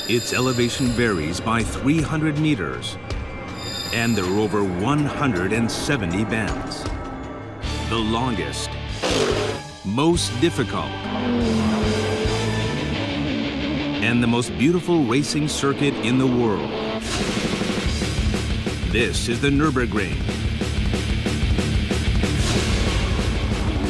Its elevation varies by 300 meters, and there are over 170 bends. The longest, most difficult, and the most beautiful racing circuit in the world. This is the Nürburgring.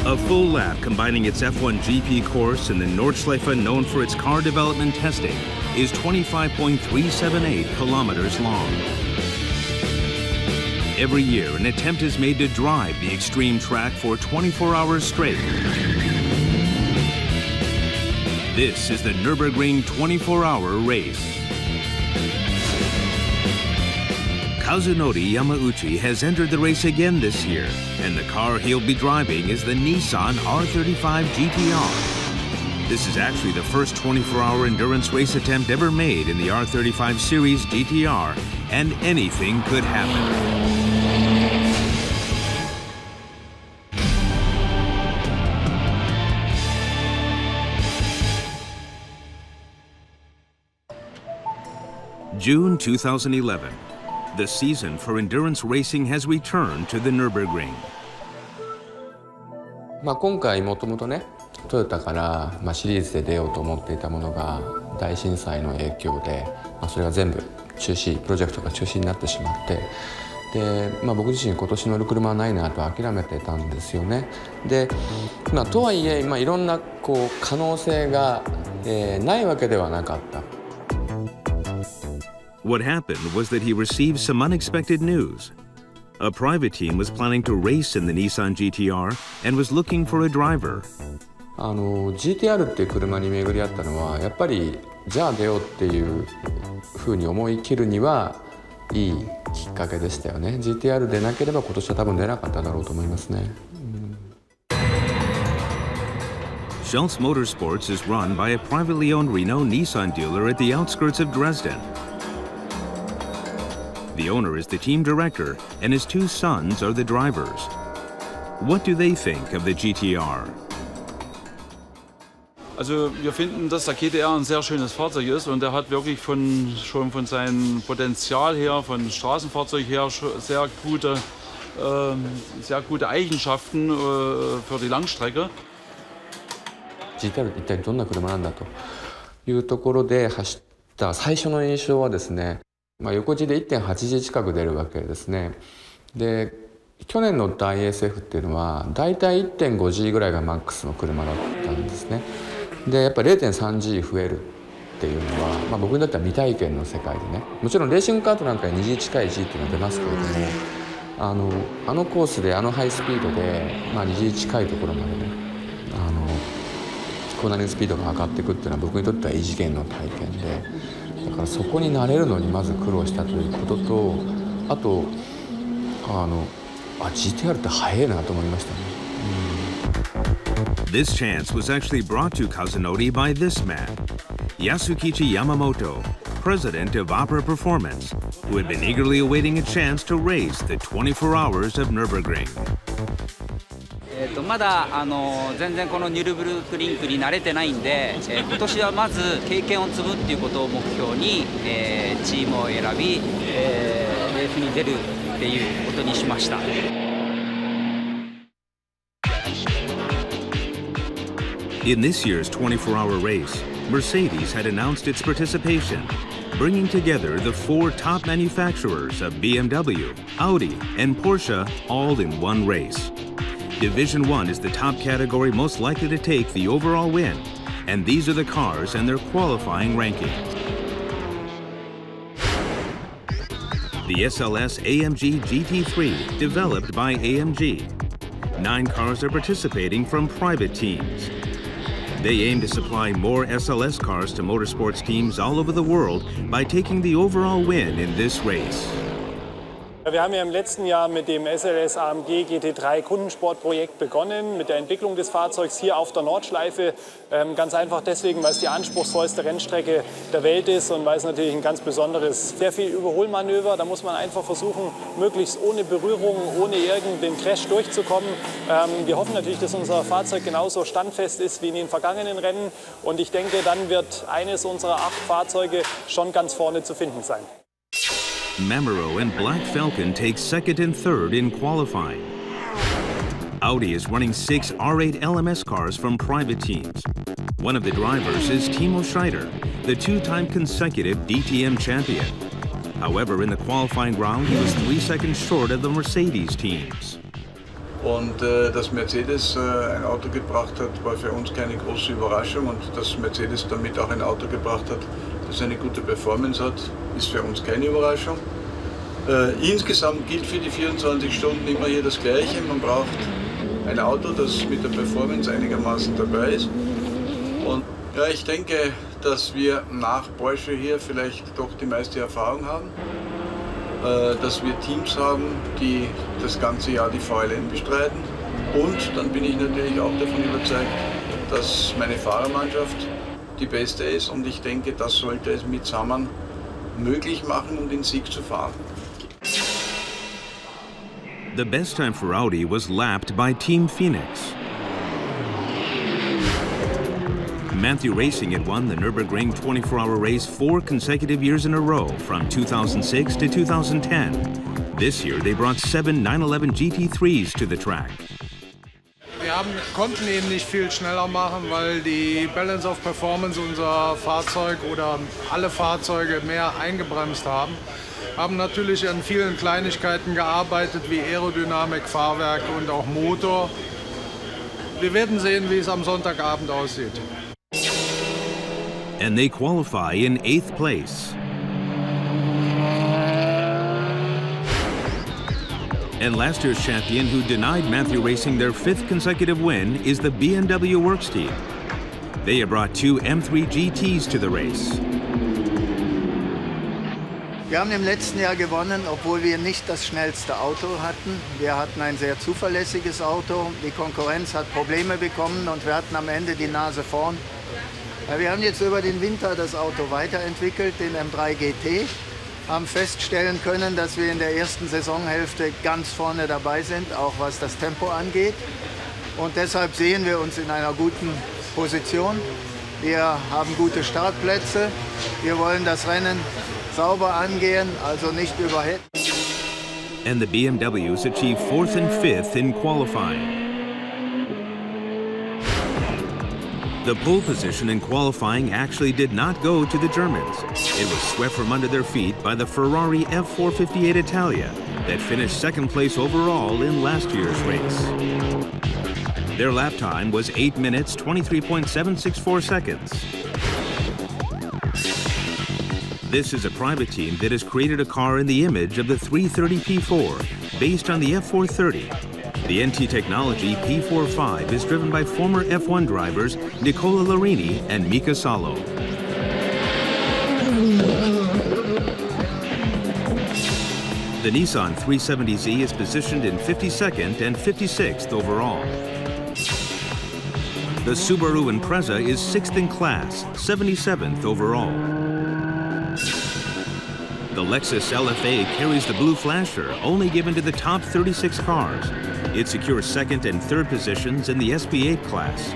A full lap combining its F1 GP course and the Nordschleife, known for its car development testing, is 25.378 kilometers long. Every year, an attempt is made to drive the extreme track for 24 hours straight. This is the Nürburgring 24-hour race. Kazunori Yamauchi has entered the race again this year, and the car he'll be driving is the Nissan R35 GTR. This is actually the first 24-hour endurance race attempt ever made in the R35 Series GTR, and anything could happen. June 2011. The season for endurance racing has returned to the Nürburgring. 今回もともとね、トヨタからシリーズで出ようと思っていたものが大震災の影響で、それが全部中止、プロジェクトが中止になってしまって、で、僕自身今年乗る車はないなと諦めてたんですよね。で、とはいえ、いろんな可能性が、ないわけではなかった。What happened was that he received some unexpected news. A private team was planning to race in the Nissan GTR and was looking for a driver. GTR っていう車に巡り合ったのはやっぱりじゃあ出ようっていうふうに思い切るにはいいきっかけでしたよね。GTR でなければ今年は多分出なかっただろうと思いますね。Schultz Motorsports is run by a privately owned Renault Nissan dealer at the outskirts of Dresden. The owner is the team director, and his two sons are the drivers. What do they think of the GTR? Also wir finden, dass der GTR ein sehr schönes Fahrzeug ist und er hat wirklich schon von seinem Potenzial her, von Straßenfahrzeug her sehr gute Eigenschaften für die Langstrecke. GTR って一体どんな車なんだというところで走った最初の印象はですね、横地で 1.8G 近く出るわけですね。で、去年乗った ISF っていうのはだいたい 1.5G ぐらいがマックスの車だったんですね。で、やっぱり 0.3G 増えるっていうのは、僕にとっては未体験の世界でね、もちろんレーシングカートなんかに 2G 近い G っていうのは出ますけれども、あのコースでハイスピードで、2G 近いところまでね、コーナリングスピードが上がっていくっていうのは僕にとっては異次元の体験で、だからそこに慣れるのにまず苦労したということと、あとGTR って速いなと思いましたね。This chance was actually brought to Kazunori by this man, Yasukichi Yamamoto, president of Opera Performance, who had been eagerly awaiting a chance to race the 24 hours of Nürburgring. まだ全然このニュルブルクリンクに慣れてないんで、今年はまず経験を積むっていうことを目標に、チームを選び、レースに出るっていうことにしました。In this year's 24-hour race, Mercedes had announced its participation, bringing together the four top manufacturers of BMW, Audi, and Porsche all in one race. Division 1 is the top category most likely to take the overall win, and these are the cars and their qualifying rankings. The SLS AMG GT3, developed by AMG. 9 cars are participating from private teams. They aim to supply more SLS cars to motorsports teams all over the world by taking the overall win in this race. Wir haben ja im letzten Jahr mit dem SLS AMG GT3 Kundensportprojekt begonnen, mit der Entwicklung des Fahrzeugs hier auf der Nordschleife. Ganz einfach deswegen, weil es die anspruchsvollste Rennstrecke der Welt ist und weil es natürlich ein ganz besonderes, sehr viel Überholmanöver. Da muss man einfach versuchen, möglichst ohne Berührung, ohne irgendeinen Crash durchzukommen. Wir hoffen natürlich, dass unser Fahrzeug genauso standfest ist wie in den vergangenen Rennen. Und ich denke, dann wird eines unserer 8 Fahrzeuge schon ganz vorne zu finden sein. MAMEROW and Black Falcon take second and third in qualifying. Audi is running 6 R8 LMS cars from private teams. One of the drivers is Timo Scheider, the 2-time consecutive DTM champion. However, in the qualifying round, he was 3 seconds short of the Mercedes teams. Und dass Mercedes ein Auto gebracht hat, war für uns keine große Überraschung. Und dass Mercedes damit auch ein Auto gebracht hat, das eine gute Performance hat, ist für uns keine Überraschung. Insgesamt gilt für die 24 Stunden immer hier das Gleiche. Man braucht ein Auto, das mit der Performance einigermaßen dabei ist. Und ja, ich denke, dass wir nach Porsche hier vielleicht doch die meiste Erfahrung haben. Dass wir Teams haben, die das ganze Jahr die VLN bestreiten. Und dann bin ich natürlich auch davon überzeugt, dass meine Fahrermannschaft die beste ist. Und ich denke, das sollte es mitsammen möglich machen, um den Sieg zu fahren. The best time for Audi was lapped by Team Phoenix. Matthew Racing had won the Nürburgring 24-hour race 4 consecutive years in a row from 2006 to 2010. This year they brought 7 911 GT3s to the track. Wir konnten eben nicht viel schneller machen, weil die Balance of Performance unser Fahrzeug oder alle Fahrzeuge mehr eingebremst haben. Haben natürlich an vielen Kleinigkeiten gearbeitet, wie Aerodynamik, Fahrwerk und auch Motor. Wir werden sehen, wie es am Sonntagabend aussieht. And they qualify in 8th place. And last year's champion who denied Matthew Racing their 5th consecutive win is the BMW Works team. They have brought 2 M3 GTs to the race. Wir haben im letzten Jahr gewonnen, obwohl wir nicht das schnellste Auto hatten. Wir hatten ein sehr zuverlässiges Auto. Die Konkurrenz hat Probleme bekommen und wir hatten am Ende die Nase vorn. Wir haben jetzt über den Winter das Auto weiterentwickelt, den M3 GT. Haben feststellen können, dass wir in der ersten Saisonhälfte ganz vorne dabei sind, auch was das Tempo angeht. Und deshalb sehen wir uns in einer guten Position. Wir haben gute Startplätze. Wir wollen das Rennen sauber angehen, also nicht überhetzen. And the BMWs achieved 4th and 5th in qualifying. The pole position in qualifying actually did not go to the Germans. It was swept from under their feet by the Ferrari F458 Italia that finished 2nd place overall in last year's race. Their lap time was 8 minutes, 23.764 seconds. This is a private team that has created a car in the image of the 330 P4, based on the F430. The NT Technology P45 is driven by former F1 drivers Nicola Larini and Mika Salo. The Nissan 370Z is positioned in 52nd and 56th overall. The Subaru Impreza is 6th in class, 77th overall. The Lexus LFA carries the blue flasher, only given to the top 36 cars. It secures 2nd and 3rd positions in the SP8 class.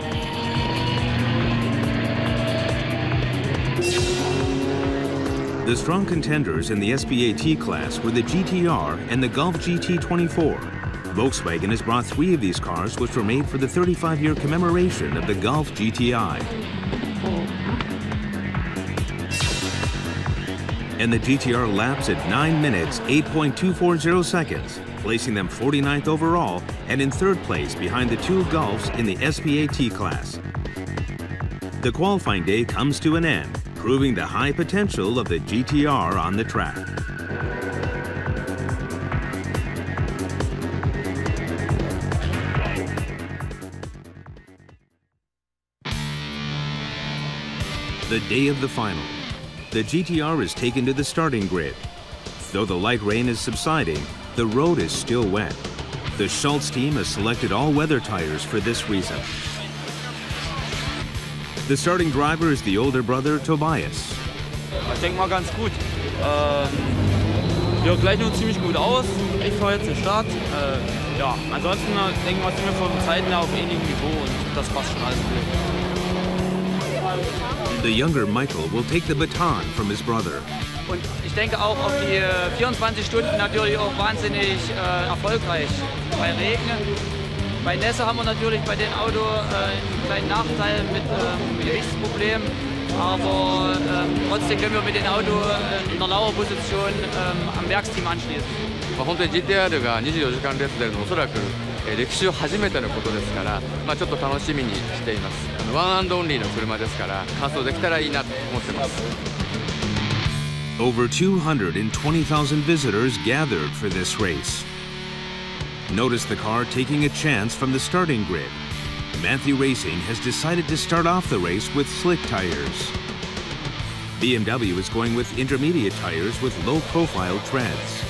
The strong contenders in the SP8T class were the GTR and the Golf GT24. Volkswagen has brought 3 of these cars, which were made for the 35-year commemoration of the Golf GTI. And the GTR laps at 9 minutes, 8.240 seconds, placing them 49th overall and in 3rd place behind the 2 Golfs in the SP8T class. The qualifying day comes to an end, proving the high potential of the GTR on the track. The day of the final. The GTR is taken to the starting grid. Though the light rain is subsiding, the road is still wet. The Schultz team has selected all-weather tires for this reason. The starting driver is the older brother, Tobias. Ich denke mal ganz gut. Wir gleichen uns ziemlich gut aus. Ich fahre jetzt den Start. Ja, ansonsten denke ich mal, sind wir von Zeiten her auf ähnlichem Niveau und das passt schon alles gut. The younger Michael will take the baton from his brother. Und ich denke auch auf die 24 Stunden natürlich auch wahnsinnig erfolgreich. Bei Regen, bei Nässe haben wir natürlich bei dem Auto einen kleinen Nachteil mit Gewichtsproblemen. Aber trotzdem können wir mit dem Auto in einer Lauerposition am Werksteam anschließen. 本当に GTR が24時間レース出るのおそらく歴史上初めてのことですから、ちょっと楽しみにしています。ワンアンドオンリーの車ですから完走できたらいいなと思ってます。Over 220,000 visitors gathered for this race. Notice the car taking a chance from the starting grid. Matthew Racing has decided to start off the race with slick tires. BMW is going with intermediate tires with low-profile treads.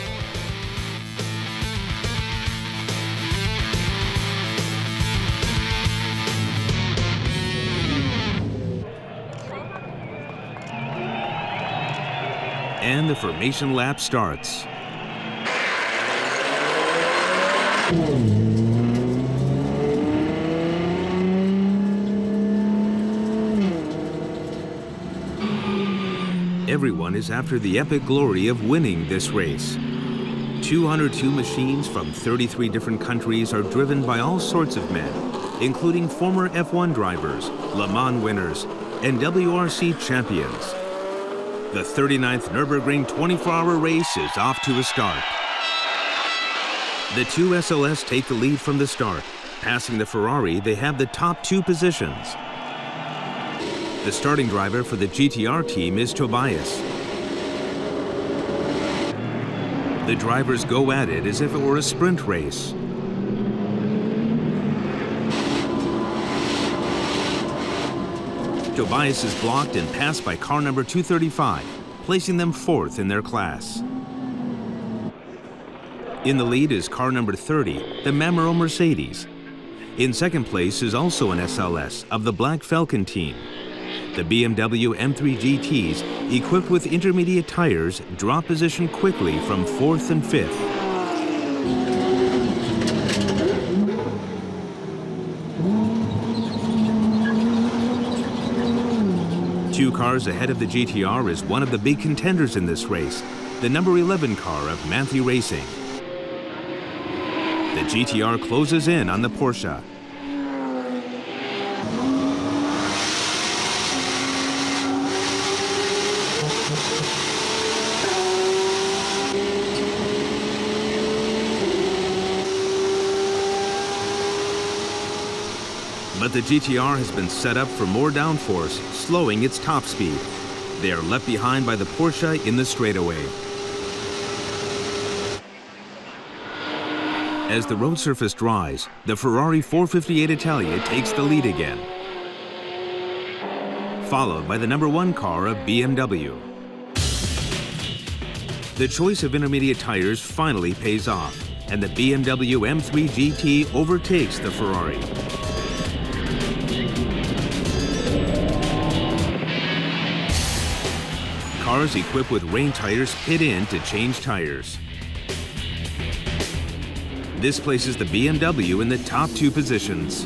And the formation lap starts. Everyone is after the epic glory of winning this race. 202 machines from 33 different countries are driven by all sorts of men, including former F1 drivers, Le Mans winners, and WRC champions. The 39th Nürburgring 24-hour race is off to a start. The two SLS take the lead from the start. Passing the Ferrari, they have the top two positions. The starting driver for the GTR team is Tobias. The drivers go at it as if it were a sprint race. Tobias is blocked and passed by car number 235, placing them fourth in their class. In the lead is car number 30, the MAMEROW Mercedes. In second place is also an SLS of the Black Falcon team. The BMW M3 GTs, equipped with intermediate tires, drop position quickly from fourth and fifth. Two cars ahead of the GTR is one of the big contenders in this race, the number 11 car of Matthew Racing. The GTR closes in on the Porsche. But the GTR has been set up for more downforce, slowing its top speed. They are left behind by the Porsche in the straightaway. As the road surface dries, the Ferrari 458 Italia takes the lead again, followed by the number 1 car of BMW. The choice of intermediate tires finally pays off, and the BMW M3 GT overtakes the Ferrari. Cars equipped with rain tires pit in to change tires. This places the BMW in the top two positions.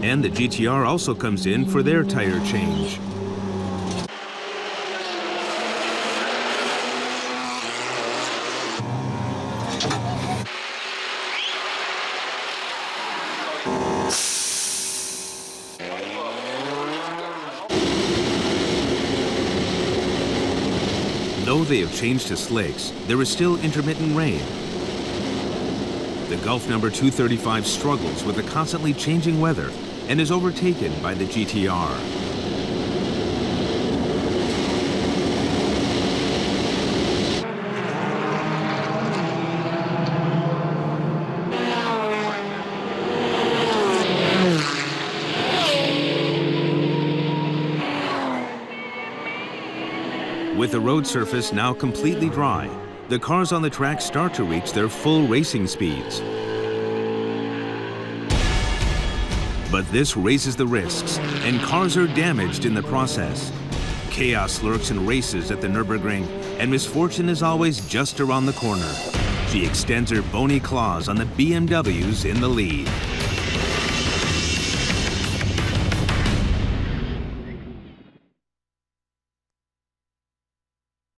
And the GTR also comes in for their tire change. Though they have changed to slicks, there is still intermittent rain. The Gulf number 235 struggles with the constantly changing weather and is overtaken by the GTR. With the road surface now completely dry, the cars on the track start to reach their full racing speeds. But this raises the risks, and cars are damaged in the process. Chaos lurks in races at the Nürburgring, and misfortune is always just around the corner. She extends her bony claws on the BMWs in the lead.